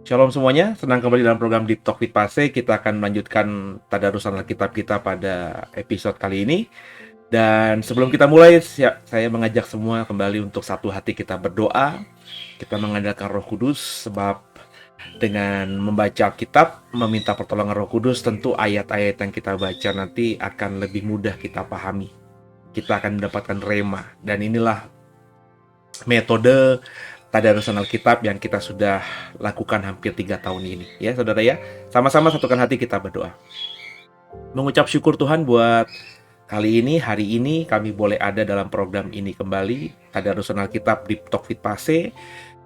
Shalom semuanya, senang kembali dalam program Deep Talk with Pase. Kita akan melanjutkan tadarusan Alkitab kita pada episode kali ini. Dan sebelum kita mulai, saya mengajak semua kembali untuk satu hati kita berdoa. Kita mengandalkan Roh Kudus, sebab dengan membaca Alkitab, meminta pertolongan Roh Kudus, tentu ayat-ayat yang kita baca nanti akan lebih mudah kita pahami. Kita akan mendapatkan rema. Dan inilah metode tadarusan Alkitab yang kita sudah lakukan hampir 3 tahun ini. Ya, saudara ya. Sama-sama satukan hati kita berdoa. Mengucap syukur Tuhan buat kali ini, hari ini kami boleh ada dalam program ini kembali. Tadarusan Alkitab di Talk with Pase.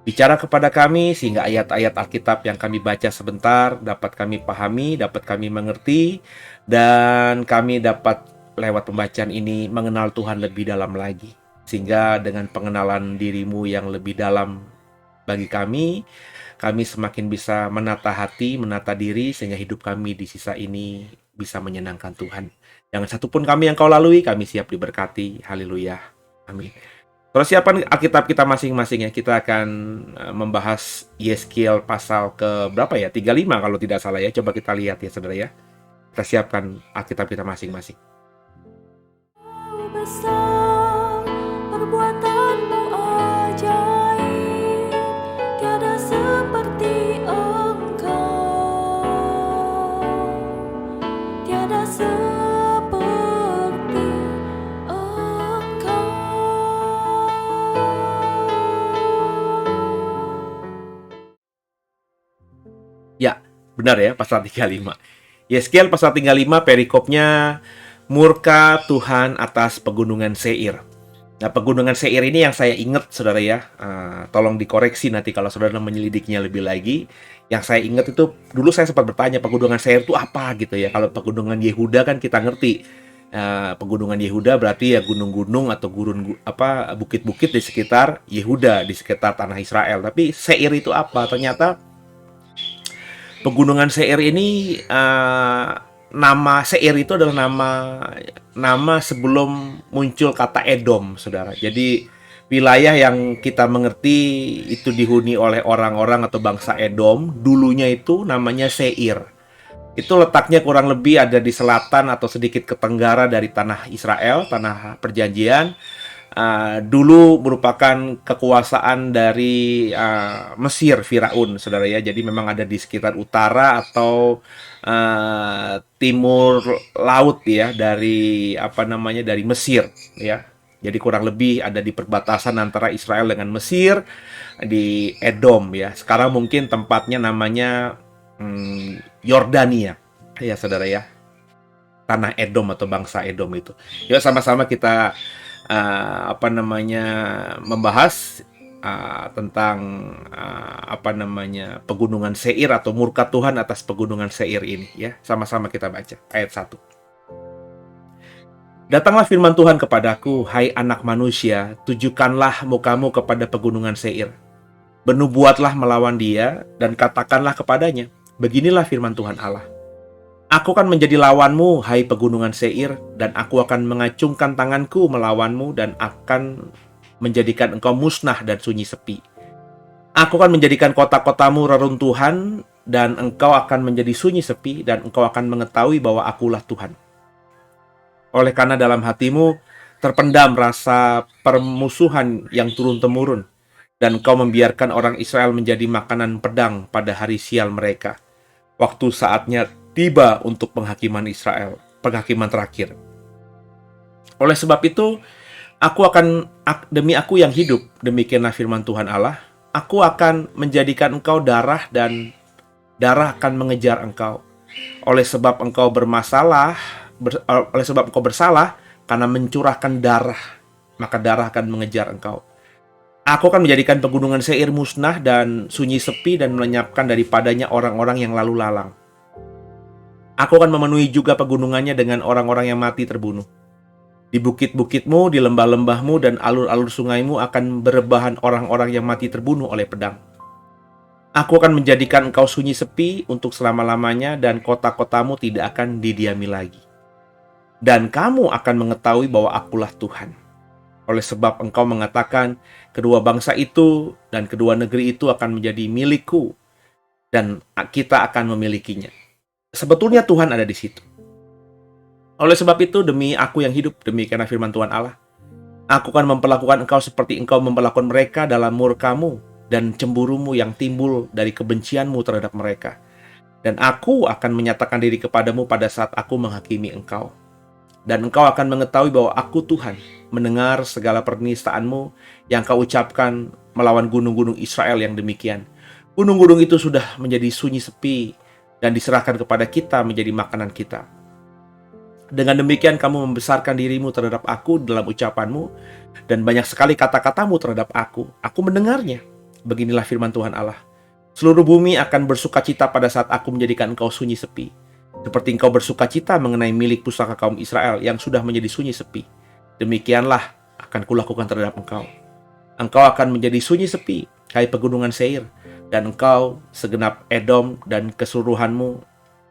Bicara kepada kami sehingga ayat-ayat Alkitab yang kami baca sebentar dapat kami pahami, dapat kami mengerti, dan kami dapat lewat pembacaan ini mengenal Tuhan lebih dalam lagi. Sehingga dengan pengenalan dirimu yang lebih dalam bagi kami semakin bisa menata hati, menata diri, sehingga hidup kami di sisa ini bisa menyenangkan Tuhan. Jangan satupun kami yang kau lalui, kami siap diberkati. Haleluya. Amin. Persiapan Alkitab kita masing-masing ya. Kita akan membahas Yeskiel pasal ke berapa ya? 35 kalau tidak salah ya. Coba kita lihat ya saudara ya. Kita siapkan Alkitab kita masing-masing. Besar perbuatanmu ajaib, tiada seperti Engkau, tiada seperti Engkau. Ya, benar ya, pasal 35. Yeskiel pasal 35 perikopnya murka Tuhan atas pegunungan Seir. Nah, pegunungan Seir ini yang saya ingat, saudara ya. Tolong dikoreksi nanti kalau saudara menyelidiknya lebih lagi. Yang saya ingat itu, dulu saya sempat bertanya, pegunungan Seir itu apa gitu ya. Kalau pegunungan Yehuda kan kita ngerti. Pegunungan Yehuda berarti ya gunung-gunung atau bukit-bukit di sekitar Yehuda, di sekitar tanah Israel. Tapi Seir itu apa? Ternyata pegunungan Seir ini nama Seir itu adalah nama sebelum muncul kata Edom, saudara. Jadi wilayah yang kita mengerti itu dihuni oleh orang-orang atau bangsa Edom, dulunya itu namanya Seir. Itu letaknya kurang lebih ada di selatan atau sedikit ke tenggara dari tanah Israel, tanah perjanjian. Dulu merupakan kekuasaan dari Mesir, Firaun, saudara ya. Jadi memang ada di sekitar utara atau timur laut ya, dari dari Mesir ya. Jadi kurang lebih ada di perbatasan antara Israel dengan Mesir, di Edom ya. Sekarang mungkin tempatnya namanya Yordania ya saudara ya. Tanah Edom atau bangsa Edom itu. Yuk sama-sama kita membahas tentang pegunungan Seir atau murka Tuhan atas pegunungan Seir ini ya. Sama-sama kita baca ayat 1. Datanglah firman Tuhan kepadaku, hai anak manusia, tujukanlah mukamu kepada pegunungan Seir. Bernubuatlah melawan dia dan katakanlah kepadanya, beginilah firman Tuhan Allah. Aku akan menjadi lawanmu, hai pegunungan Seir, dan aku akan mengacungkan tanganku melawanmu dan akan menjadikan engkau musnah dan sunyi sepi. Aku akan menjadikan kota-kotamu reruntuhan dan engkau akan menjadi sunyi sepi dan engkau akan mengetahui bahwa akulah Tuhan. Oleh karena dalam hatimu terpendam rasa permusuhan yang turun-temurun dan engkau membiarkan orang Israel menjadi makanan pedang pada hari sial mereka. Waktu saatnya tiba untuk penghakiman Israel, penghakiman terakhir. Oleh sebab itu, demi aku yang hidup, demikianlah firman Tuhan Allah, aku akan menjadikan engkau darah dan darah akan mengejar engkau. Oleh sebab engkau bersalah karena mencurahkan darah, maka darah akan mengejar engkau. Aku akan menjadikan pegunungan Seir musnah dan sunyi sepi dan melenyapkan daripadanya orang-orang yang lalu lalang. Aku akan memenuhi juga pegunungannya dengan orang-orang yang mati terbunuh. Di bukit-bukitmu, di lembah-lembahmu, dan alur-alur sungaimu akan berebahan orang-orang yang mati terbunuh oleh pedang. Aku akan menjadikan engkau sunyi sepi untuk selama-lamanya, dan kota-kotamu tidak akan didiami lagi. Dan kamu akan mengetahui bahwa akulah Tuhan. Oleh sebab engkau mengatakan, kedua bangsa itu dan kedua negeri itu akan menjadi milikku. dan kita akan memilikinya. Sebetulnya Tuhan ada di situ. Oleh sebab itu, demi aku yang hidup, demikianlah firman Tuhan Allah, aku akan memperlakukan engkau seperti engkau memperlakukan mereka dalam murkamu dan cemburumu yang timbul dari kebencianmu terhadap mereka. Dan aku akan menyatakan diri kepadamu pada saat aku menghakimi engkau. Dan engkau akan mengetahui bahwa aku Tuhan, mendengar segala pernistaanmu yang kau ucapkan melawan gunung-gunung Israel yang demikian. Gunung-gunung itu sudah menjadi sunyi sepi dan diserahkan kepada kita menjadi makanan kita. Dengan demikian kamu membesarkan dirimu terhadap aku dalam ucapanmu, dan banyak sekali kata-katamu terhadap aku. Aku mendengarnya. Beginilah firman Tuhan Allah. Seluruh bumi akan bersukacita pada saat aku menjadikan engkau sunyi sepi. Seperti engkau bersukacita mengenai milik pusaka kaum Israel yang sudah menjadi sunyi sepi. Demikianlah akan kulakukan terhadap engkau. Engkau akan menjadi sunyi sepi, hai pegunungan Seir, dan engkau segenap Edom dan keseluruhanmu,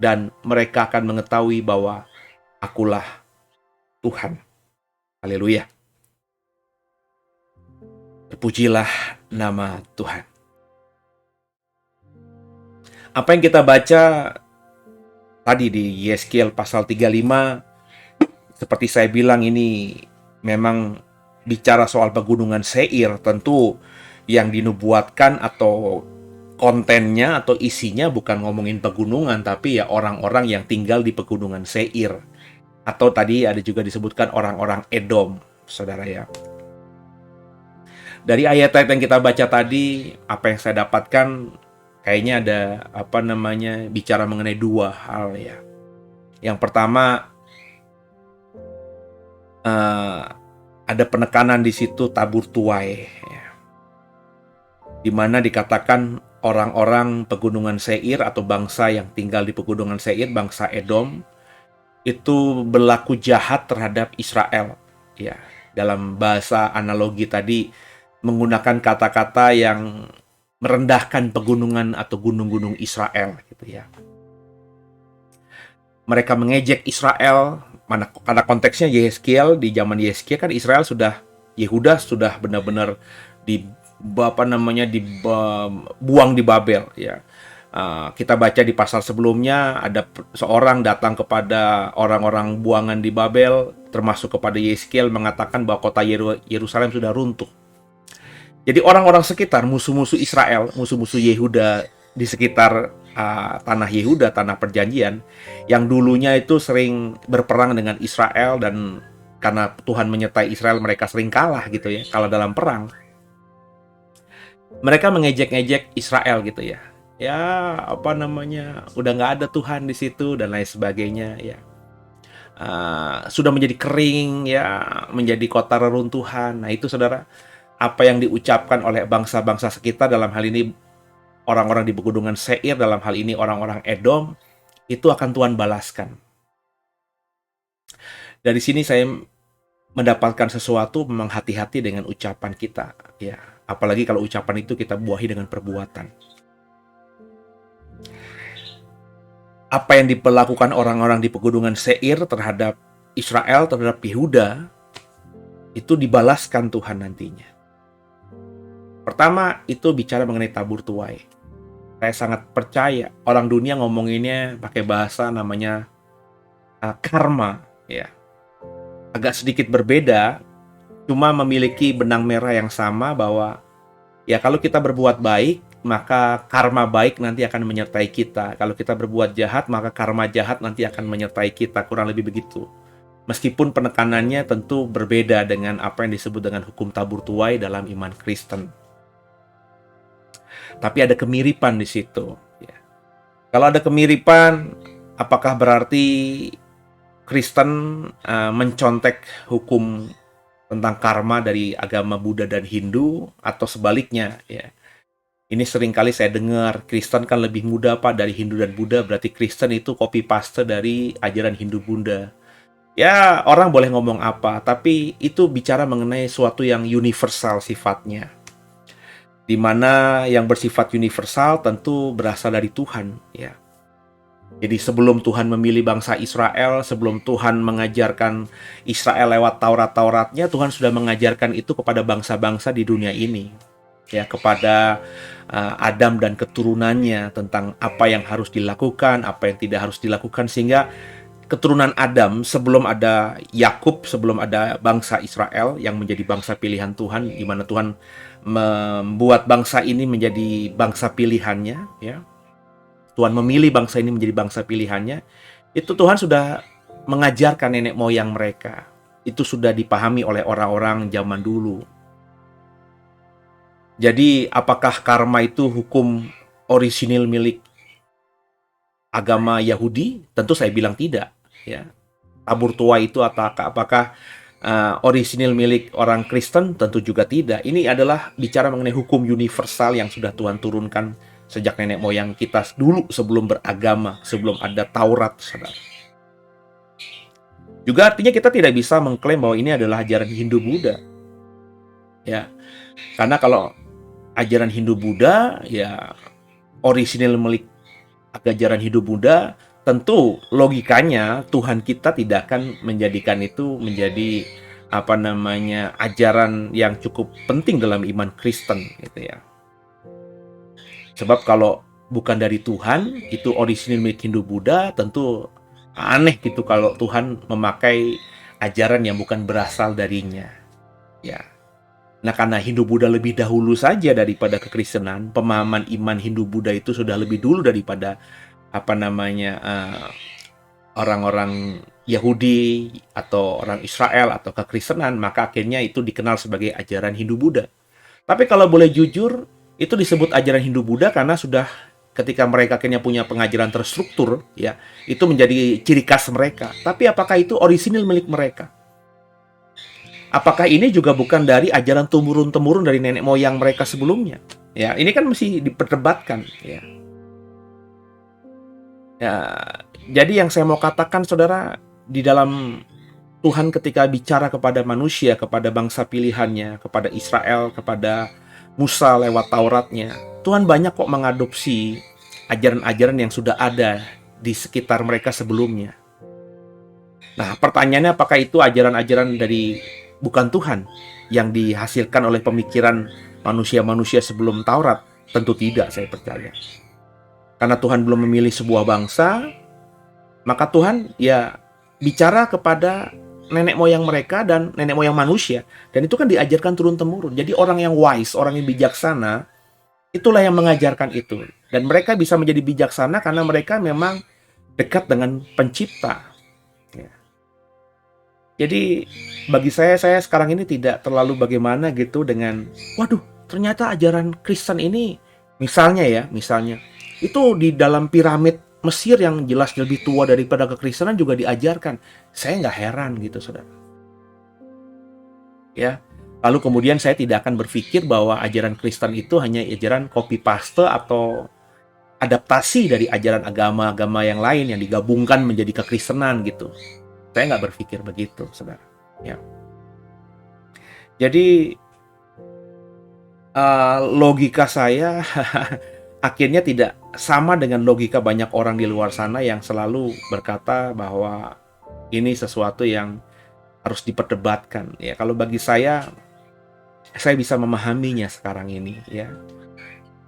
dan mereka akan mengetahui bahwa akulah Tuhan. Haleluya. Terpujilah nama Tuhan. Apa yang kita baca tadi di Yeskiel pasal 35, seperti saya bilang, ini memang bicara soal pegunungan Seir. Tentu yang dinubuatkan atau kontennya atau isinya bukan ngomongin pegunungan, tapi ya orang-orang yang tinggal di pegunungan Seir. Atau tadi ada juga disebutkan orang-orang Edom, saudara ya. Dari ayat-ayat yang kita baca tadi, apa yang saya dapatkan, kayaknya ada bicara mengenai dua hal ya. Yang pertama, ada penekanan di situ tabur tuai, ya, di mana dikatakan orang-orang pegunungan Seir atau bangsa yang tinggal di pegunungan Seir, bangsa Edom, itu berlaku jahat terhadap Israel. Ya, dalam bahasa analogi tadi menggunakan kata-kata yang merendahkan pegunungan atau gunung-gunung Israel, gitu ya. Mereka mengejek Israel, karena konteksnya Yeskiel, di zaman Yeskiel kan Israel Yehuda sudah benar-benar dibuang di Babel, ya. Kita baca di pasal sebelumnya, ada seorang datang kepada orang-orang buangan di Babel, termasuk kepada Yeskiel, mengatakan bahwa kota Yerusalem sudah runtuh. Jadi orang-orang sekitar, musuh-musuh Israel, musuh-musuh Yehuda di sekitar tanah Yehuda, tanah perjanjian, yang dulunya itu sering berperang dengan Israel, dan karena Tuhan menyertai Israel, mereka sering kalah gitu ya, kalah dalam perang. Mereka mengejek-ngejek Israel gitu ya. Ya, udah nggak ada Tuhan di situ dan lain sebagainya ya. Sudah menjadi kering ya, menjadi kota reruntuhan. Nah itu saudara, apa yang diucapkan oleh bangsa-bangsa sekitar, dalam hal ini orang-orang di pegunungan Seir, dalam hal ini orang-orang Edom, itu akan Tuhan balaskan. Dari sini saya mendapatkan sesuatu, memang hati-hati dengan ucapan kita ya, apalagi kalau ucapan itu kita buahi dengan perbuatan. Apa yang diperlakukan orang-orang di pegunungan Seir terhadap Israel, terhadap Yehuda, itu dibalaskan Tuhan nantinya. Pertama, itu bicara mengenai tabur tuai. Saya sangat percaya orang dunia ngomonginnya pakai bahasa namanya karma ya. Agak sedikit berbeda, cuma memiliki benang merah yang sama, bahwa ya kalau kita berbuat baik, maka karma baik nanti akan menyertai kita. Kalau kita berbuat jahat, maka karma jahat nanti akan menyertai kita. Kurang lebih begitu. Meskipun penekanannya tentu berbeda dengan apa yang disebut dengan hukum tabur tuai dalam iman Kristen. Tapi ada kemiripan di situ. Ya. Kalau ada kemiripan, apakah berarti Kristen mencontek hukum tentang karma dari agama Buddha dan Hindu, atau sebaliknya? Ya. Ini seringkali saya dengar, Kristen kan lebih muda Pak dari Hindu dan Buddha, berarti Kristen itu copy paste dari ajaran Hindu Buddha. Ya, orang boleh ngomong apa, tapi itu bicara mengenai suatu yang universal sifatnya. Di mana yang bersifat universal tentu berasal dari Tuhan, ya. Jadi sebelum Tuhan memilih bangsa Israel, sebelum Tuhan mengajarkan Israel lewat Taurat-Tauratnya, Tuhan sudah mengajarkan itu kepada bangsa-bangsa di dunia ini. Ya, kepada Adam dan keturunannya, tentang apa yang harus dilakukan, apa yang tidak harus dilakukan, sehingga keturunan Adam sebelum ada Yakub, sebelum ada bangsa Israel yang menjadi bangsa pilihan Tuhan, di mana Tuhan membuat bangsa ini menjadi bangsa pilihannya, ya. Tuhan memilih bangsa ini menjadi bangsa pilihannya. Itu Tuhan sudah mengajarkan nenek moyang mereka. Itu sudah dipahami oleh orang-orang zaman dulu. Jadi apakah karma itu hukum orisinil milik agama Yahudi? Tentu saya bilang tidak, ya. Tabur tua itu apakah orisinil milik orang Kristen? Tentu juga tidak. Ini adalah bicara mengenai hukum universal yang sudah Tuhan turunkan sejak nenek moyang kita dulu, sebelum beragama, sebelum ada Taurat, saudara. Juga artinya kita tidak bisa mengklaim bahwa ini adalah ajaran Hindu-Buddha, ya. Karena kalau ajaran Hindu-Buddha, ya orisinil milik ajaran Hindu-Buddha, tentu logikanya Tuhan kita tidak akan menjadikan itu menjadi ajaran yang cukup penting dalam iman Kristen, gitu ya. Sebab kalau bukan dari Tuhan, itu orisinil milik Hindu-Buddha, tentu aneh gitu kalau Tuhan memakai ajaran yang bukan berasal darinya, ya. Nah, karena Hindu-Buddha lebih dahulu saja daripada kekristenan, pemahaman iman Hindu-Buddha itu sudah lebih dulu daripada orang-orang Yahudi atau orang Israel atau kekristenan, maka akhirnya itu dikenal sebagai ajaran Hindu-Buddha. Tapi kalau boleh jujur, itu disebut ajaran Hindu-Buddha karena sudah ketika mereka akhirnya punya pengajaran terstruktur, ya, itu menjadi ciri khas mereka. Tapi apakah itu orisinil milik mereka? Apakah ini juga bukan dari ajaran temurun-temurun dari nenek moyang mereka sebelumnya? Ya, ini kan mesti diperdebatkan, ya. Ya, jadi yang saya mau katakan, saudara, di dalam Tuhan ketika bicara kepada manusia, kepada bangsa pilihannya, kepada Israel, kepada Musa lewat Tauratnya, Tuhan banyak kok mengadopsi ajaran-ajaran yang sudah ada di sekitar mereka sebelumnya. Nah, pertanyaannya apakah itu ajaran-ajaran dari bukan Tuhan yang dihasilkan oleh pemikiran manusia-manusia sebelum Taurat? Tentu tidak, saya percaya. Karena Tuhan belum memilih sebuah bangsa, maka Tuhan ya bicara kepada nenek moyang mereka dan nenek moyang manusia. Dan itu kan diajarkan turun-temurun. Jadi orang yang wise, orang yang bijaksana, itulah yang mengajarkan itu. Dan mereka bisa menjadi bijaksana karena mereka memang dekat dengan pencipta. Ya. Jadi bagi saya sekarang ini tidak terlalu bagaimana gitu dengan, waduh, ternyata ajaran Kristen ini, misalnya, itu di dalam piramid Mesir yang jelas lebih tua daripada kekristenan juga diajarkan. Saya nggak heran gitu, saudara. Ya, lalu kemudian saya tidak akan berpikir bahwa ajaran Kristen itu hanya ajaran copy paste atau adaptasi dari ajaran agama-agama yang lain yang digabungkan menjadi kekristenan gitu. Saya nggak berpikir begitu, saudara. Ya. Jadi logika saya akhirnya tidak sama dengan logika banyak orang di luar sana yang selalu berkata bahwa ini sesuatu yang harus diperdebatkan. Ya, kalau bagi saya bisa memahaminya sekarang ini. Ya,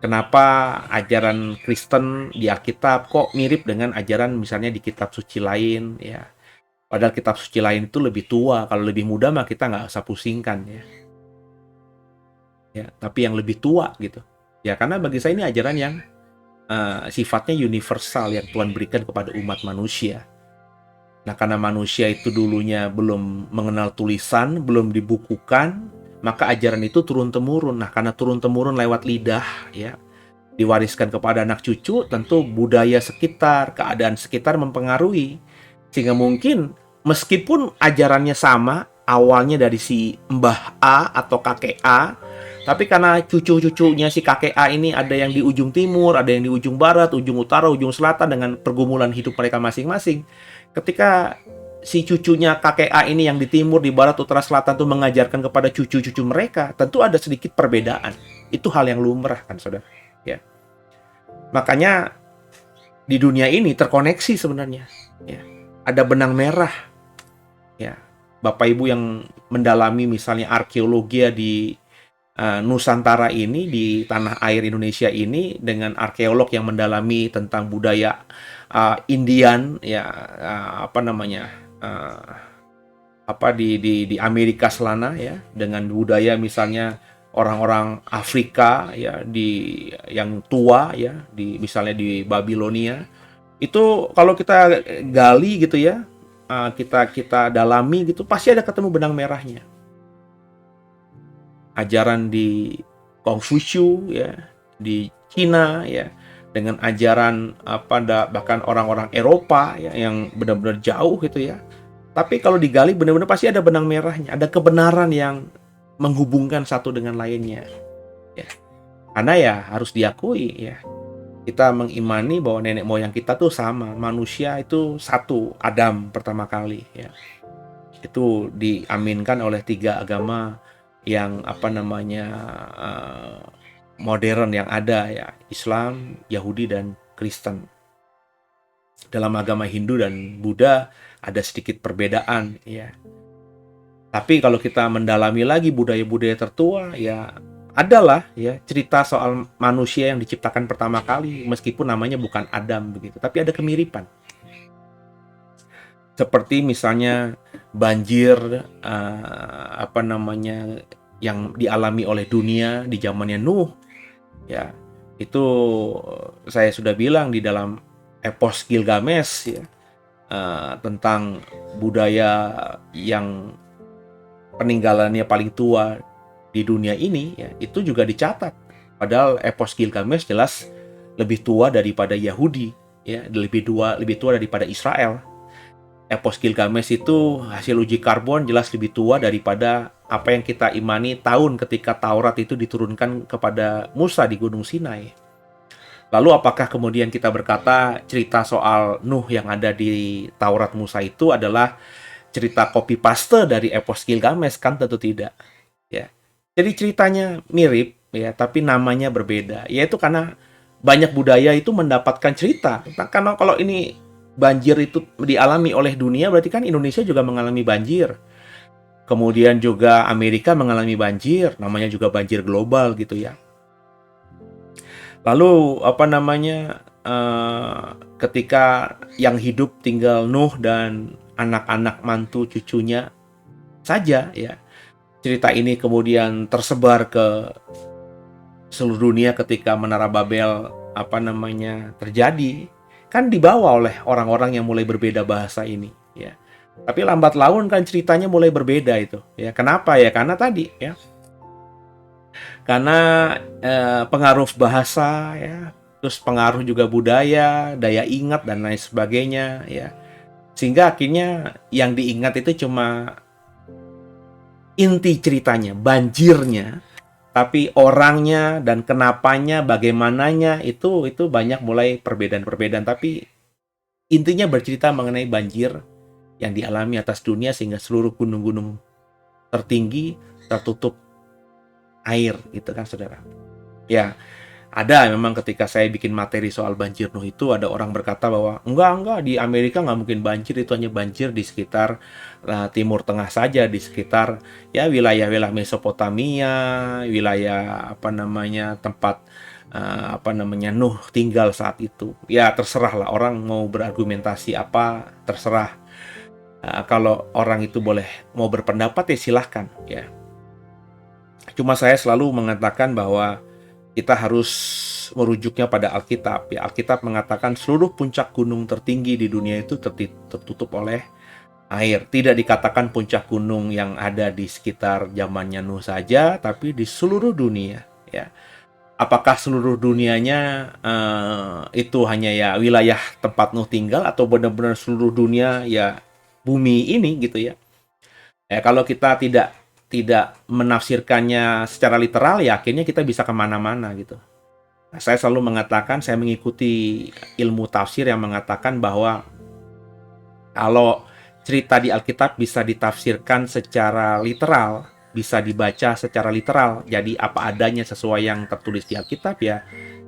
kenapa ajaran Kristen di Alkitab kok mirip dengan ajaran misalnya di kitab suci lain? Ya, padahal kitab suci lain itu lebih tua. Kalau lebih muda mah kita nggak usah pusingkan, ya. Ya, tapi yang lebih tua gitu. Ya, karena bagi saya ini ajaran yang sifatnya universal yang Tuhan berikan kepada umat manusia. Nah, karena manusia itu dulunya belum mengenal tulisan, belum dibukukan, maka ajaran itu turun-temurun. Nah, karena turun-temurun lewat lidah, ya, diwariskan kepada anak cucu, tentu budaya sekitar, keadaan sekitar mempengaruhi. Sehingga mungkin meskipun ajarannya sama, awalnya dari si Mbah A atau kakek A, tapi karena cucu-cucunya si kakek A ini ada yang di ujung timur, ada yang di ujung barat, ujung utara, ujung selatan dengan pergumulan hidup mereka masing-masing. Ketika si cucunya kakek A ini yang di timur, di barat, utara, selatan tuh mengajarkan kepada cucu-cucu mereka, tentu ada sedikit perbedaan. Itu hal yang lumrah kan, saudara. Ya. Makanya di dunia ini terkoneksi sebenarnya. Ya. Ada benang merah. Ya. Bapak Ibu yang mendalami misalnya arkeologi di Nusantara ini, di tanah air Indonesia ini, dengan arkeolog yang mendalami tentang budaya Indian ya, apa namanya, di Amerika Selatan ya, dengan budaya misalnya orang-orang Afrika ya, yang tua ya, misalnya di Babilonia. Itu kalau kita gali gitu ya, kita dalami gitu, pasti ada ketemu benang merahnya. Ajaran di Konghucu ya, di Cina ya, dengan ajaran bahkan orang-orang Eropa ya, yang benar-benar jauh gitu ya. Tapi kalau digali benar-benar pasti ada benang merahnya, ada kebenaran yang menghubungkan satu dengan lainnya. Ya. Karena ya harus diakui ya, kita mengimani bahwa nenek moyang kita tuh sama, manusia itu satu, Adam pertama kali ya. Itu diaminkan oleh 3 agama yang modern yang ada ya, Islam, Yahudi dan Kristen. Dalam agama Hindu dan Buddha ada sedikit perbedaan ya. Tapi kalau kita mendalami lagi budaya-budaya tertua ya, adalah ya cerita soal manusia yang diciptakan pertama kali, meskipun namanya bukan Adam begitu, tapi ada kemiripan. Seperti misalnya banjir yang dialami oleh dunia di zamannya Nuh ya. Itu saya sudah bilang di dalam epos Gilgamesh ya, tentang budaya yang peninggalannya paling tua di dunia ini ya, itu juga dicatat. Padahal epos Gilgamesh jelas lebih tua daripada Yahudi ya, lebih tua daripada Israel. Epos Gilgamesh itu hasil uji karbon jelas lebih tua daripada apa yang kita imani tahun ketika Taurat itu diturunkan kepada Musa di Gunung Sinai. Lalu apakah kemudian kita berkata cerita soal Nuh yang ada di Taurat Musa itu adalah cerita copy paste dari epos Gilgamesh? Kan tentu tidak. Ya. Jadi ceritanya mirip ya, tapi namanya berbeda. Yaitu karena banyak budaya itu mendapatkan cerita. Nah, karena kalau ini banjir itu dialami oleh dunia, berarti kan Indonesia juga mengalami banjir. Kemudian juga Amerika mengalami banjir, namanya juga banjir global gitu ya. Lalu ketika yang hidup tinggal Nuh dan anak-anak mantu cucunya saja ya. Cerita ini kemudian tersebar ke seluruh dunia ketika Menara Babel terjadi. Kan dibawa oleh orang-orang yang mulai berbeda bahasa ini ya. Tapi lambat laun kan ceritanya mulai berbeda itu ya. Kenapa ya? Karena tadi ya, karena pengaruh bahasa ya, terus pengaruh juga budaya, daya ingat dan lain sebagainya ya. Sehingga akhirnya yang diingat itu cuma inti ceritanya, banjirnya, tapi orangnya dan kenapanya, bagaimananya itu banyak mulai perbedaan-perbedaan. Tapi intinya bercerita mengenai banjir yang dialami atas dunia sehingga seluruh gunung-gunung tertinggi tertutup air gitu kan saudara. Ya, ada memang ketika saya bikin materi soal banjir Nuh itu ada orang berkata bahwa enggak di Amerika nggak mungkin banjir, itu hanya banjir di sekitar Timur Tengah saja, di sekitar ya wilayah-wilayah Mesopotamia, wilayah tempat Nuh tinggal saat itu. Ya terserah lah, orang mau berargumentasi apa terserah. Kalau orang itu boleh mau berpendapat ya silahkan ya. Cuma saya selalu mengatakan bahwa kita harus merujuknya pada Alkitab. Ya, Alkitab mengatakan seluruh puncak gunung tertinggi di dunia itu tertutup oleh air. Tidak dikatakan puncak gunung yang ada di sekitar zamannya Nuh saja, tapi di seluruh dunia. Ya, apakah seluruh dunianya itu hanya ya wilayah tempat Nuh tinggal, atau benar-benar seluruh dunia ya bumi ini gitu ya? Ya kalau kita tidak menafsirkannya secara literal ya akhirnya kita bisa kemana-mana gitu. Nah, saya selalu mengatakan, saya mengikuti ilmu tafsir yang mengatakan bahwa kalau cerita di Alkitab bisa ditafsirkan secara literal, bisa dibaca secara literal, jadi apa adanya sesuai yang tertulis di Alkitab ya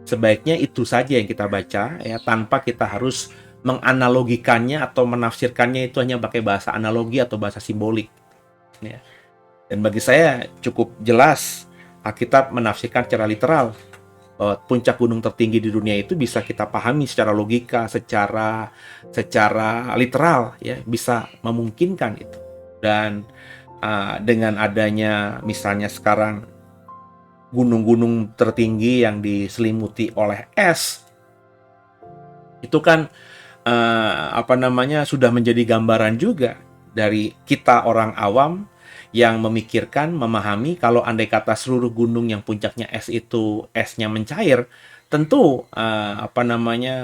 sebaiknya itu saja yang kita baca ya, tanpa kita harus menganalogikannya atau menafsirkannya itu hanya pakai bahasa analogi atau bahasa simbolik ya. Dan bagi saya cukup jelas Alkitab menafsirkan secara literal. Puncak gunung tertinggi di dunia itu bisa kita pahami secara logika, secara literal, ya, bisa memungkinkan itu. Dan dengan adanya misalnya sekarang gunung-gunung tertinggi yang diselimuti oleh es, itu kan sudah menjadi gambaran juga dari kita orang awam yang memikirkan, memahami kalau andai kata seluruh gunung yang puncaknya es itu esnya mencair, tentu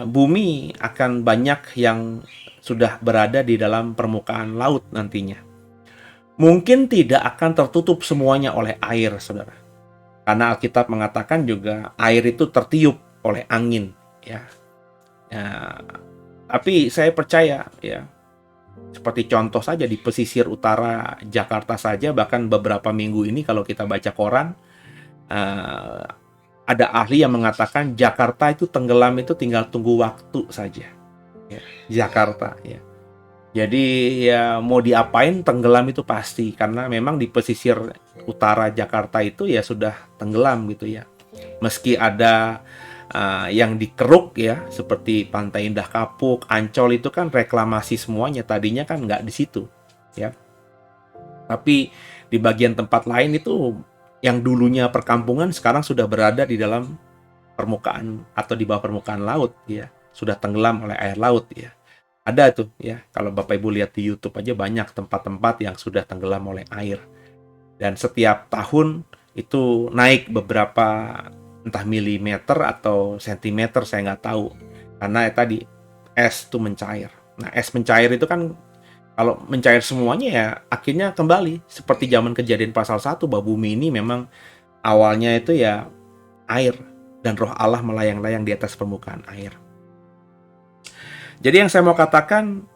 bumi akan banyak yang sudah berada di dalam permukaan laut nantinya. Mungkin tidak akan tertutup semuanya oleh air, saudara. Karena Alkitab mengatakan juga air itu tertiup oleh angin, ya. Tapi saya percaya, ya, seperti contoh saja di pesisir utara Jakarta saja, bahkan beberapa minggu ini kalau kita baca koran, ada ahli yang mengatakan Jakarta itu tenggelam itu tinggal tunggu waktu saja. Ya, Jakarta, ya. Jadi ya mau diapain tenggelam itu pasti, karena memang di pesisir utara Jakarta itu ya sudah tenggelam gitu ya. Meski ada yang dikeruk ya, seperti Pantai Indah Kapuk, Ancol itu kan reklamasi semuanya, tadinya kan nggak di situ ya. Tapi di bagian tempat lain itu yang dulunya perkampungan sekarang sudah berada di dalam permukaan atau di bawah permukaan laut ya, sudah tenggelam oleh air laut ya. Ada tuh ya, kalau Bapak Ibu lihat di YouTube aja banyak tempat-tempat yang sudah tenggelam oleh air. Dan setiap tahun itu naik beberapa entah milimeter atau sentimeter, saya nggak tahu. Karena tadi es itu mencair. Nah, es mencair itu kan kalau mencair semuanya ya akhirnya kembali seperti zaman Kejadian pasal 1 bahwa bumi ini memang awalnya itu ya air dan Roh Allah melayang-layang di atas permukaan air. Jadi yang saya mau katakan,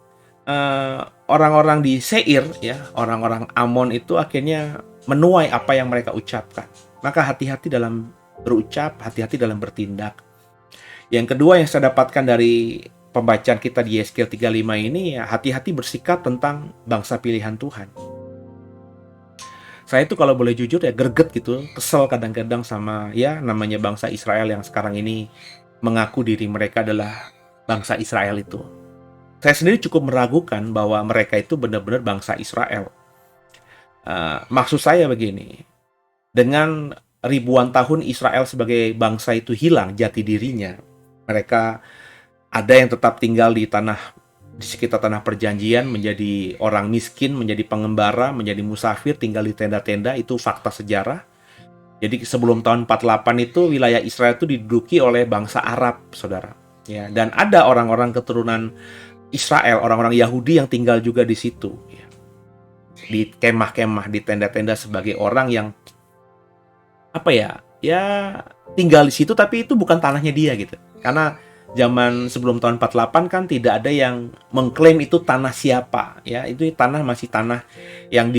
orang-orang di Seir ya, orang-orang Amon itu akhirnya menuai apa yang mereka ucapkan. Maka hati-hati dalam berucap, hati-hati dalam bertindak. Yang kedua yang saya dapatkan dari pembacaan kita di Yeskiel 35 ini, ya hati-hati bersikap tentang bangsa pilihan Tuhan. Saya itu kalau boleh jujur ya greget gitu, kesel kadang-kadang sama ya namanya bangsa Israel yang sekarang ini mengaku diri mereka adalah bangsa Israel itu. Saya sendiri cukup meragukan bahwa mereka itu benar-benar bangsa Israel. Maksud saya begini, dengan ribuan tahun Israel sebagai bangsa itu hilang jati dirinya. Mereka ada yang tetap tinggal di sekitar tanah perjanjian, menjadi orang miskin, menjadi pengembara, menjadi musafir, tinggal di tenda-tenda, itu fakta sejarah. Jadi sebelum tahun 48 itu wilayah Israel itu diduduki oleh bangsa Arab, saudara. Ya, dan ada orang-orang keturunan Israel, orang-orang Yahudi yang tinggal juga di situ. Ya. Di kemah-kemah, di tenda-tenda sebagai orang yang tinggal di situ, tapi itu bukan tanahnya dia gitu. Karena zaman sebelum tahun 48 kan tidak ada yang mengklaim itu tanah siapa ya, itu tanah masih tanah yang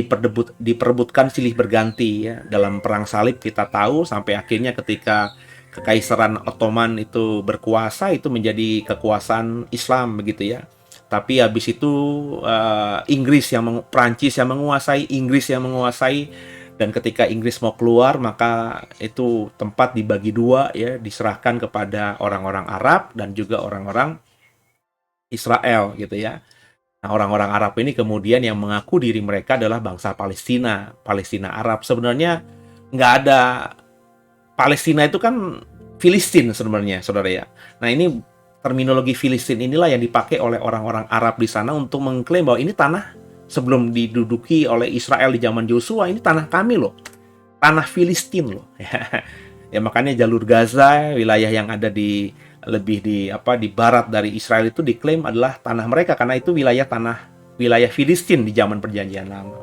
diperebutkan silih berganti ya. Dalam perang salib kita tahu sampai akhirnya ketika Kekaisaran Ottoman itu berkuasa, itu menjadi kekuasaan Islam begitu ya. Tapi habis itu Prancis yang menguasai, Inggris yang menguasai. Dan ketika Inggris mau keluar, maka itu tempat dibagi dua ya, diserahkan kepada orang-orang Arab dan juga orang-orang Israel gitu ya. Nah, orang-orang Arab ini kemudian yang mengaku diri mereka adalah bangsa Palestina, Palestina Arab. Sebenarnya nggak ada, Palestina itu kan Filistin sebenarnya, saudara ya. Nah, ini terminologi Filistin inilah yang dipakai oleh orang-orang Arab di sana untuk mengklaim bahwa ini tanah sebelum diduduki oleh Israel di zaman Yosua, ini tanah kami loh, tanah Filistin loh. Ya makanya jalur Gaza, wilayah yang ada di barat dari Israel itu diklaim adalah tanah mereka karena itu wilayah Filistin di zaman Perjanjian Lama.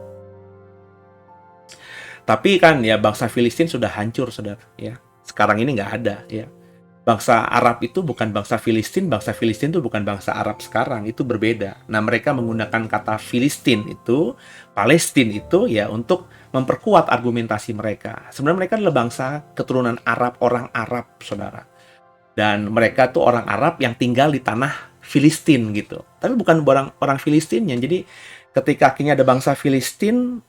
Tapi kan ya bangsa Filistin sudah hancur, saudara ya. Sekarang ini nggak ada ya. Bangsa Arab itu bukan bangsa Filistin itu bukan bangsa Arab sekarang, itu berbeda. Nah, mereka menggunakan kata Filistin itu, Palestina itu ya untuk memperkuat argumentasi mereka. Sebenarnya mereka adalah bangsa keturunan Arab, orang Arab, saudara. Dan mereka tuh orang Arab yang tinggal di tanah Filistin gitu. Tapi bukan orang Filistinnya. Jadi ketika akhirnya ada bangsa Filistin,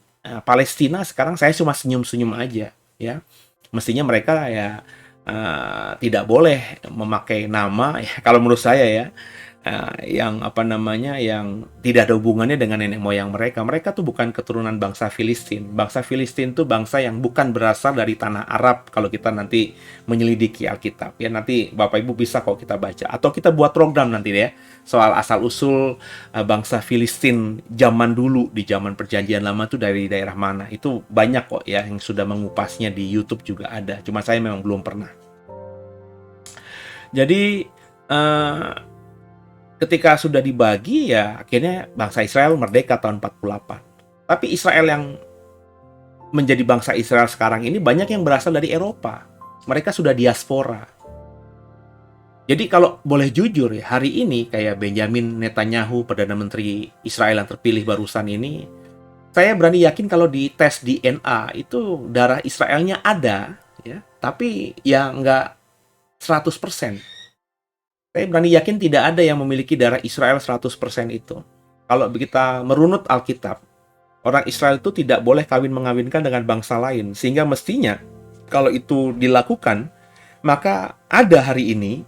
Palestina, sekarang saya cuma senyum-senyum aja ya. mestinya mereka ya tidak boleh memakai nama ya, kalau menurut saya ya, yang apa namanya, yang tidak ada hubungannya dengan nenek moyang mereka. Mereka tuh bukan keturunan bangsa Filistin. Bangsa Filistin tuh bangsa yang bukan berasal dari tanah Arab. Kalau kita nanti menyelidiki Alkitab ya, nanti Bapak Ibu bisa kok kita baca, atau kita buat program nanti deh ya, soal asal usul bangsa Filistin zaman dulu, di zaman Perjanjian Lama tuh dari daerah mana. Itu banyak kok ya yang sudah mengupasnya, di YouTube juga ada. Cuma saya memang belum pernah. Jadi ketika sudah dibagi ya akhirnya bangsa Israel merdeka tahun 48. Tapi Israel yang menjadi bangsa Israel sekarang ini banyak yang berasal dari Eropa. Mereka sudah diaspora. Jadi kalau boleh jujur ya, hari ini kayak Benjamin Netanyahu, Perdana Menteri Israel yang terpilih barusan ini, saya berani yakin kalau di tes DNA itu darah Israelnya ada ya, tapi ya nggak 100%. Saya berani yakin tidak ada yang memiliki darah Israel 100% itu. Kalau kita merunut Alkitab, orang Israel itu tidak boleh kawin-mengawinkan dengan bangsa lain. Sehingga mestinya, kalau itu dilakukan, maka ada hari ini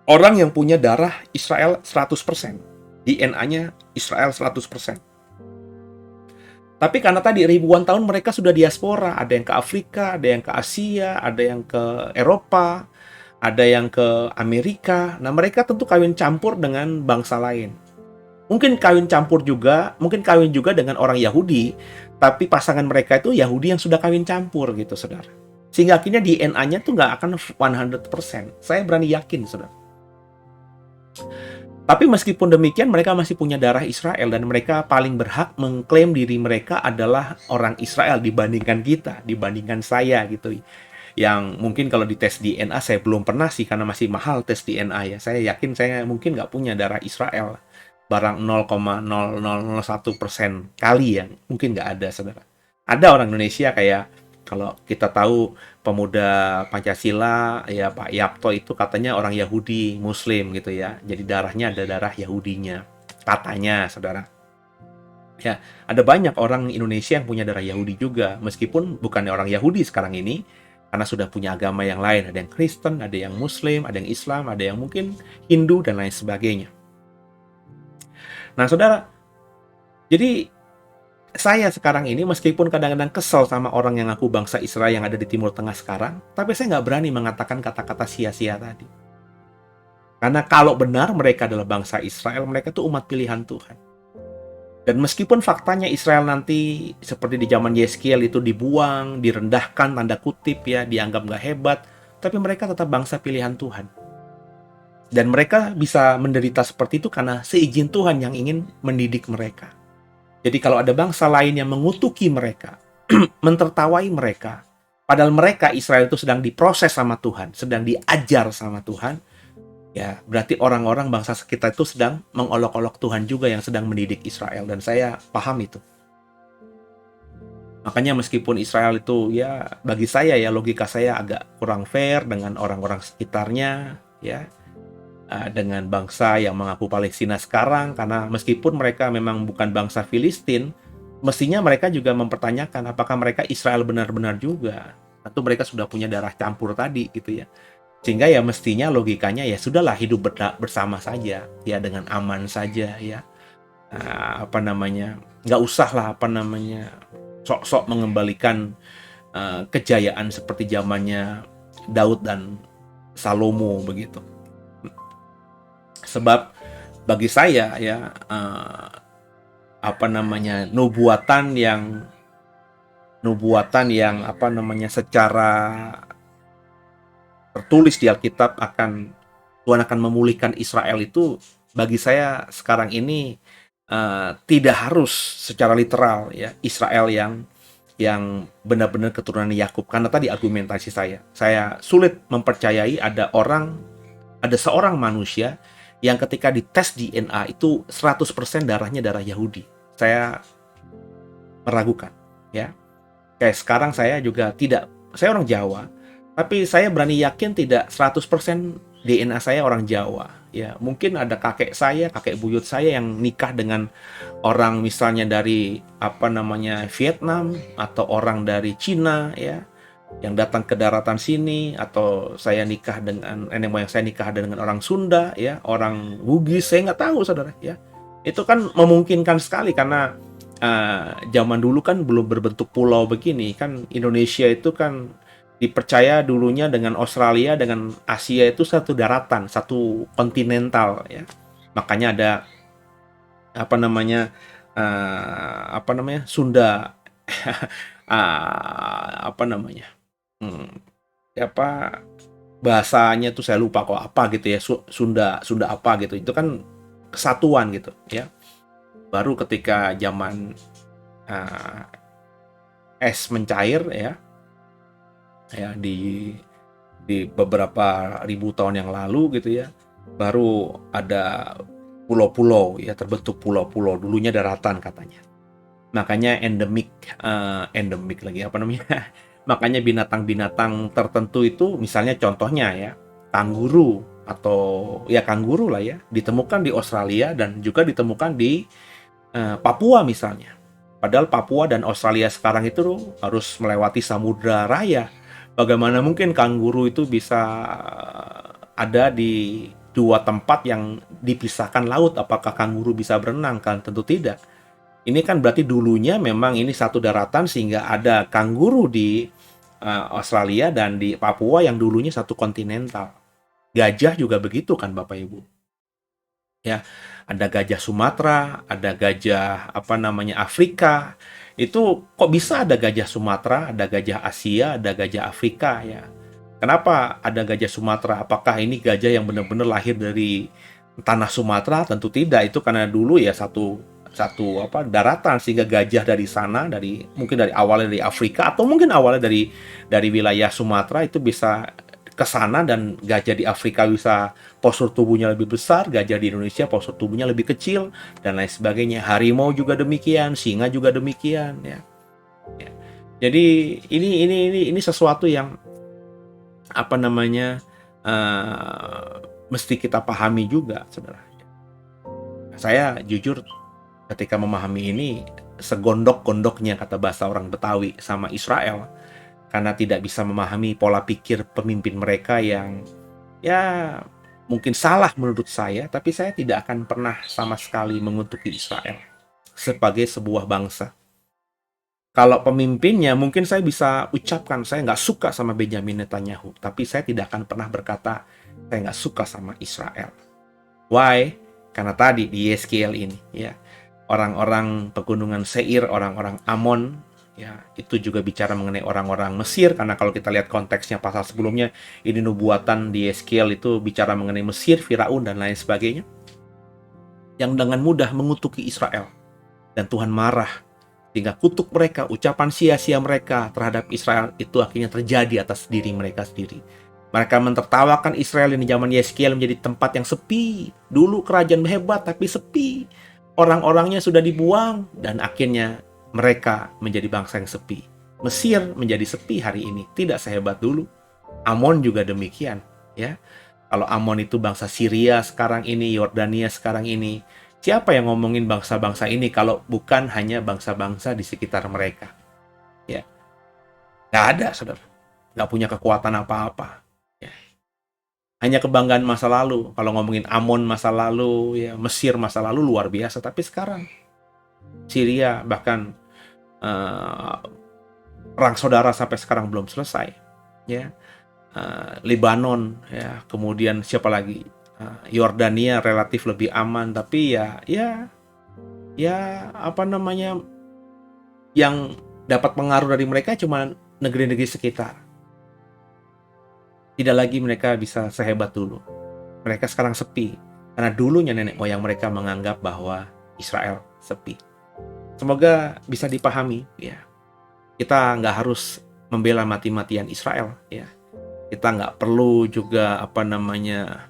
orang yang punya darah Israel 100%. DNA-nya Israel 100%. Tapi karena tadi ribuan tahun mereka sudah diaspora. Ada yang ke Afrika, ada yang ke Asia, ada yang ke Eropa, ada yang ke Amerika. Nah, mereka tentu kawin campur dengan bangsa lain. Mungkin kawin juga dengan orang Yahudi, tapi pasangan mereka itu Yahudi yang sudah kawin campur gitu, saudara. Sehingga akhirnya DNA-nya tuh nggak akan 100%. Saya berani yakin, saudara. Tapi meskipun demikian, mereka masih punya darah Israel, dan mereka paling berhak mengklaim diri mereka adalah orang Israel dibandingkan kita, dibandingkan saya gitu. Yang mungkin kalau di tes DNA saya belum pernah sih, karena masih mahal tes DNA ya. Saya yakin saya mungkin nggak punya darah Israel. Barang 0,0001% kali ya. Mungkin nggak ada, saudara. Ada orang Indonesia kayak, kalau kita tahu pemuda Pancasila, ya Pak Yapto itu katanya orang Yahudi, Muslim gitu ya. Jadi darahnya ada darah Yahudinya. Katanya, saudara. Ya, ada banyak orang Indonesia yang punya darah Yahudi juga. Meskipun bukannya orang Yahudi sekarang ini, karena sudah punya agama yang lain. Ada yang Kristen, ada yang Muslim, ada yang Islam, ada yang mungkin Hindu, dan lain sebagainya. Nah, saudara, jadi saya sekarang ini meskipun kadang-kadang kesel sama orang yang ngaku bangsa Israel yang ada di Timur Tengah sekarang, tapi saya nggak berani mengatakan kata-kata sia-sia tadi. Karena kalau benar mereka adalah bangsa Israel, mereka tuh umat pilihan Tuhan. Dan meskipun faktanya Israel nanti seperti di zaman Yeskiel itu dibuang, direndahkan, tanda kutip ya, dianggap nggak hebat, tapi mereka tetap bangsa pilihan Tuhan. Dan mereka bisa menderita seperti itu karena seizin Tuhan yang ingin mendidik mereka. Jadi kalau ada bangsa lain yang mengutuki mereka, mentertawai mereka, padahal mereka Israel itu sedang diproses sama Tuhan, sedang diajar sama Tuhan, ya, berarti orang-orang bangsa sekitar itu sedang mengolok-olok Tuhan juga yang sedang mendidik Israel. Dan saya paham itu. Makanya meskipun Israel itu ya, bagi saya ya, logika saya agak kurang fair dengan orang-orang sekitarnya ya, dengan bangsa yang mengaku Palestina sekarang. Karena meskipun mereka memang bukan bangsa Filistin, mestinya mereka juga mempertanyakan apakah mereka Israel benar-benar juga, atau mereka sudah punya darah campur tadi gitu ya. Sehingga ya mestinya logikanya ya sudahlah, hidup bersama saja ya, dengan aman saja ya. Nggak usah lah sok-sok mengembalikan kejayaan seperti zamannya Daud dan Salomo begitu. Sebab bagi saya ya, nubuatan yang secara tertulis di Alkitab Tuhan akan memulihkan Israel itu, bagi saya sekarang ini tidak harus secara literal ya, Israel yang benar-benar keturunan Yakub. Karena tadi argumentasi saya sulit mempercayai ada seorang manusia yang ketika dites DNA itu 100% darahnya darah Yahudi. Saya meragukan ya. Kayak sekarang saya orang Jawa, tapi saya berani yakin tidak 100% DNA saya orang Jawa. Ya, mungkin ada kakek buyut saya yang nikah dengan orang misalnya dari Vietnam, atau orang dari Cina ya, yang datang ke daratan sini, atau saya nikah dengan nenek moyang saya nikah dengan orang Sunda, ya, orang Bugis, saya nggak tahu, saudara, ya. Itu kan memungkinkan sekali karena zaman dulu kan belum berbentuk pulau begini kan. Indonesia itu kan dipercaya dulunya dengan Australia, dengan Asia itu satu daratan, satu kontinental, ya. Makanya ada apa namanya Sunda, apa namanya, hmm, apa bahasanya tuh saya lupa kok, apa gitu ya, Sunda Sunda apa gitu, itu kan kesatuan gitu, ya. Baru ketika zaman uh, es mencair, ya di beberapa ribu tahun yang lalu gitu, ya, baru ada pulau-pulau, ya, terbentuk pulau-pulau, dulunya daratan katanya. Makanya endemik lagi, apa namanya, makanya binatang-binatang tertentu itu, misalnya contohnya, ya, kanguru, atau ya kanguru lah, ya, ditemukan di Australia dan juga ditemukan di Papua misalnya. Padahal Papua dan Australia sekarang itu harus melewati Samudra Raya. Bagaimana mungkin kanguru itu bisa ada di dua tempat yang dipisahkan laut? Apakah kanguru bisa berenang? Kan tentu tidak. Ini kan berarti dulunya memang ini satu daratan sehingga ada kanguru di Australia dan di Papua yang dulunya satu kontinental. Gajah juga begitu kan, Bapak Ibu. Ya, ada gajah Sumatera, ada gajah apa namanya Afrika. Itu kok bisa ada gajah Sumatera, ada gajah Asia, ada gajah Afrika, ya. Kenapa ada gajah Sumatera? Apakah ini gajah yang benar-benar lahir dari tanah Sumatera? Tentu tidak. Itu karena dulu ya satu satu apa daratan, sehingga gajah dari sana, dari mungkin dari awalnya dari Afrika, atau mungkin awalnya dari wilayah Sumatera itu bisa ke sana, dan gajah di Afrika bisa postur tubuhnya lebih besar, gajah di Indonesia postur tubuhnya lebih kecil, dan lain sebagainya. Harimau juga demikian, singa juga demikian, ya. Ya. Jadi ini sesuatu yang apa namanya mesti kita pahami juga, saudara. Saya jujur ketika memahami ini, segondok-gondoknya kata bahasa orang Betawi sama Israel, karena tidak bisa memahami pola pikir pemimpin mereka yang ya mungkin salah menurut saya, tapi saya tidak akan pernah sama sekali mengutuki Israel sebagai sebuah bangsa. Kalau pemimpinnya mungkin saya bisa ucapkan saya nggak suka sama Benjamin Netanyahu, tapi saya tidak akan pernah berkata saya nggak suka sama Israel. Why? Karena tadi di Yeskiel ini, ya, orang-orang pegunungan Seir, orang-orang Amon, ya, itu juga bicara mengenai orang-orang Mesir, karena kalau kita lihat konteksnya pasal sebelumnya, ini nubuatan di Yeskiel itu bicara mengenai Mesir, Firaun, dan lain sebagainya, yang dengan mudah mengutuki Israel. Dan Tuhan marah, sehingga kutuk mereka, ucapan sia-sia mereka terhadap Israel itu akhirnya terjadi atas diri mereka sendiri. Mereka mentertawakan Israel ini zaman Yeskiel menjadi tempat yang sepi. Dulu kerajaan hebat tapi sepi. Orang-orangnya sudah dibuang, dan akhirnya mereka menjadi bangsa yang sepi. Mesir menjadi sepi hari ini, tidak sehebat dulu. Amon juga demikian, ya. Kalau Amon itu bangsa Syria sekarang ini, Yordania sekarang ini, siapa yang ngomongin bangsa-bangsa ini kalau bukan hanya bangsa-bangsa di sekitar mereka? Ya, nggak ada, saudara. Nggak punya kekuatan apa-apa. Ya. Hanya kebanggaan masa lalu. Kalau ngomongin Amon masa lalu, ya, Mesir masa lalu luar biasa. Tapi sekarang Syria, bahkan perang saudara sampai sekarang belum selesai, ya. Lebanon, ya, kemudian siapa lagi, Yordania relatif lebih aman, tapi ya apa namanya, yang dapat pengaruh dari mereka cuma negeri-negeri sekitar. Tidak lagi mereka bisa sehebat dulu. Mereka sekarang sepi karena dulunya nenek moyang mereka menganggap bahwa Israel sepi. Semoga bisa dipahami, ya. Kita nggak harus membela mati-matian Israel, ya. Kita nggak perlu juga apa namanya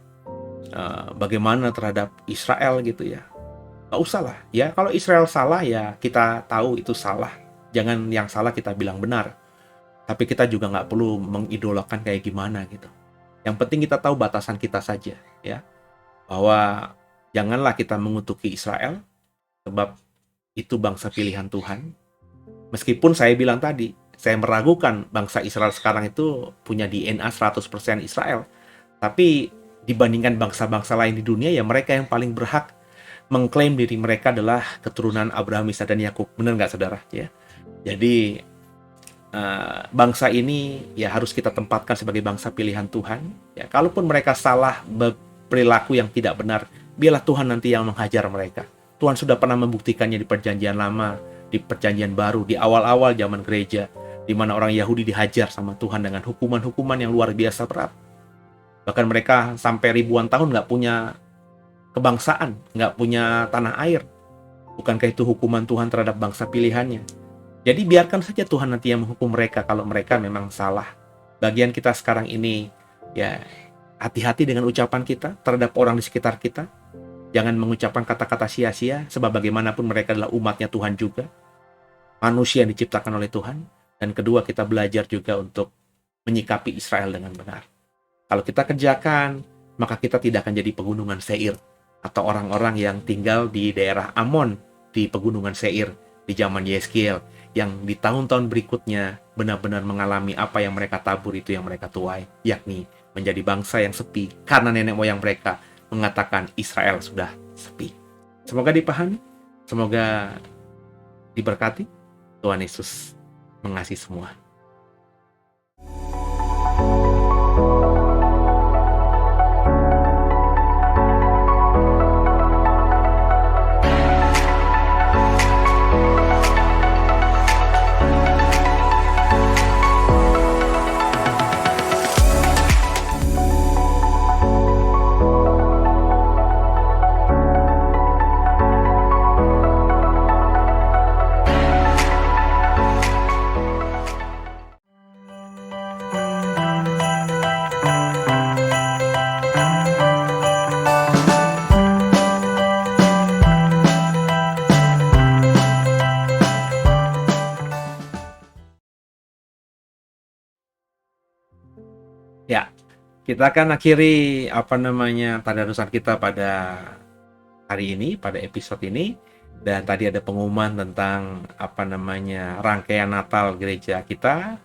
bagaimana terhadap Israel gitu, ya. Nggak usah lah, ya. Kalau Israel salah, ya kita tahu itu salah. Jangan yang salah kita bilang benar. Tapi kita juga nggak perlu mengidolakan kayak gimana gitu. Yang penting kita tahu batasan kita saja, ya. Bahwa janganlah kita mengutuki Israel, sebab itu bangsa pilihan Tuhan. Meskipun saya bilang tadi, saya meragukan bangsa Israel sekarang itu punya DNA 100% Israel. Tapi dibandingkan bangsa-bangsa lain di dunia, ya mereka yang paling berhak mengklaim diri mereka adalah keturunan Abraham, Ishak dan Yakub. Benar nggak saudara? Ya. Jadi bangsa ini ya harus kita tempatkan sebagai bangsa pilihan Tuhan. Ya, kalaupun mereka salah berperilaku yang tidak benar, biarlah Tuhan nanti yang menghajar mereka. Tuhan sudah pernah membuktikannya di Perjanjian Lama, di Perjanjian Baru, di awal-awal zaman gereja, di mana orang Yahudi dihajar sama Tuhan dengan hukuman-hukuman yang luar biasa berat. Bahkan mereka sampai ribuan tahun nggak punya kebangsaan, nggak punya tanah air. Bukankah itu hukuman Tuhan terhadap bangsa pilihannya? Jadi biarkan saja Tuhan nanti yang menghukum mereka kalau mereka memang salah. Bagian kita sekarang ini, ya hati-hati dengan ucapan kita terhadap orang di sekitar kita. Jangan mengucapkan kata-kata sia-sia, sebab bagaimanapun mereka adalah umatnya Tuhan juga. Manusia yang diciptakan oleh Tuhan. Dan kedua, kita belajar juga untuk menyikapi Israel dengan benar. Kalau kita kerjakan, maka kita tidak akan jadi pegunungan Seir, atau orang-orang yang tinggal di daerah Amon, di pegunungan Seir, di zaman Yeskiel, yang di tahun-tahun berikutnya benar-benar mengalami apa yang mereka tabur itu yang mereka tuai, yakni menjadi bangsa yang sepi, karena nenek moyang mereka mengatakan Israel sudah sepi. Semoga dipahami, semoga diberkati. Tuhan Yesus mengasihi semua. Ya, kita akan akhiri tadarusan kita pada hari ini, pada episode ini. Dan tadi ada pengumuman tentang rangkaian Natal gereja kita,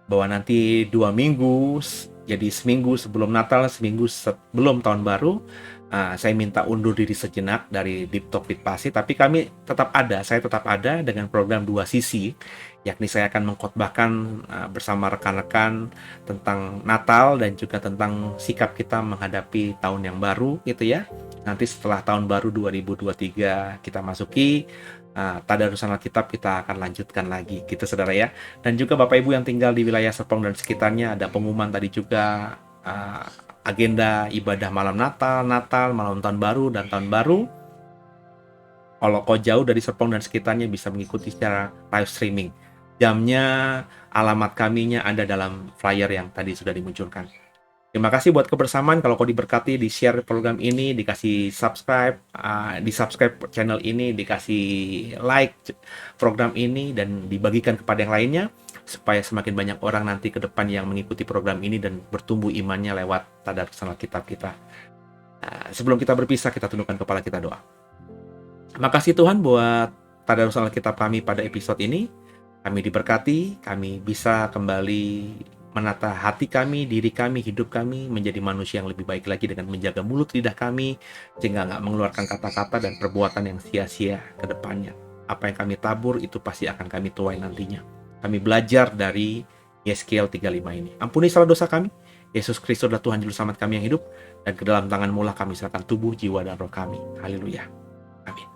bahwa nanti 2 minggu, jadi seminggu sebelum Natal, seminggu sebelum tahun baru, saya minta undur diri sejenak dari Deep Talk with Pasi, tapi saya tetap ada dengan program 2 sisi, yakni saya akan mengkhotbahkan bersama rekan-rekan tentang Natal dan juga tentang sikap kita menghadapi tahun yang baru gitu ya. Nanti setelah tahun baru 2023 kita masuki, tadarusan Alkitab kita akan lanjutkan lagi gitu saudara ya. Dan juga Bapak Ibu yang tinggal di wilayah Serpong dan sekitarnya, ada pengumuman tadi juga agenda ibadah malam Natal, malam tahun baru dan tahun baru. Kalau kau jauh dari Serpong dan sekitarnya bisa mengikuti secara live streaming. Jamnya, alamat kaminya ada dalam flyer yang tadi sudah dimunculkan. Terima kasih buat kebersamaan. Kalau kau diberkati, di-share program ini, dikasih subscribe, di-subscribe channel ini, dikasih like program ini, dan dibagikan kepada yang lainnya, supaya semakin banyak orang nanti ke depan yang mengikuti program ini dan bertumbuh imannya lewat tadarusan Alkitab kita. Sebelum kita berpisah, kita tundukkan kepala kita doa. Makasih Tuhan buat tadarusan Alkitab kami pada episode ini. Kami diberkati, kami bisa kembali menata hati kami, diri kami, hidup kami menjadi manusia yang lebih baik lagi dengan menjaga mulut lidah kami, sehingga nggak mengeluarkan kata-kata dan perbuatan yang sia-sia ke depannya. Apa yang kami tabur itu pasti akan kami tuai nantinya. Kami belajar dari Yeskiel 35 ini. Ampuni salah dosa kami. Yesus Kristus adalah Tuhan Juru Selamat kami yang hidup, dan ke dalam tangan-Mu lah kami serahkan tubuh, jiwa, dan roh kami. Haleluya. Amin.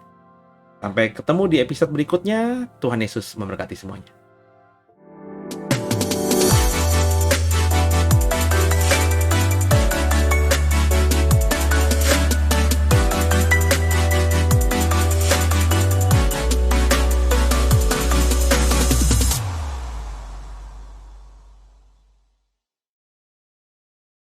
Sampai ketemu di episode berikutnya. Tuhan Yesus memberkati semuanya.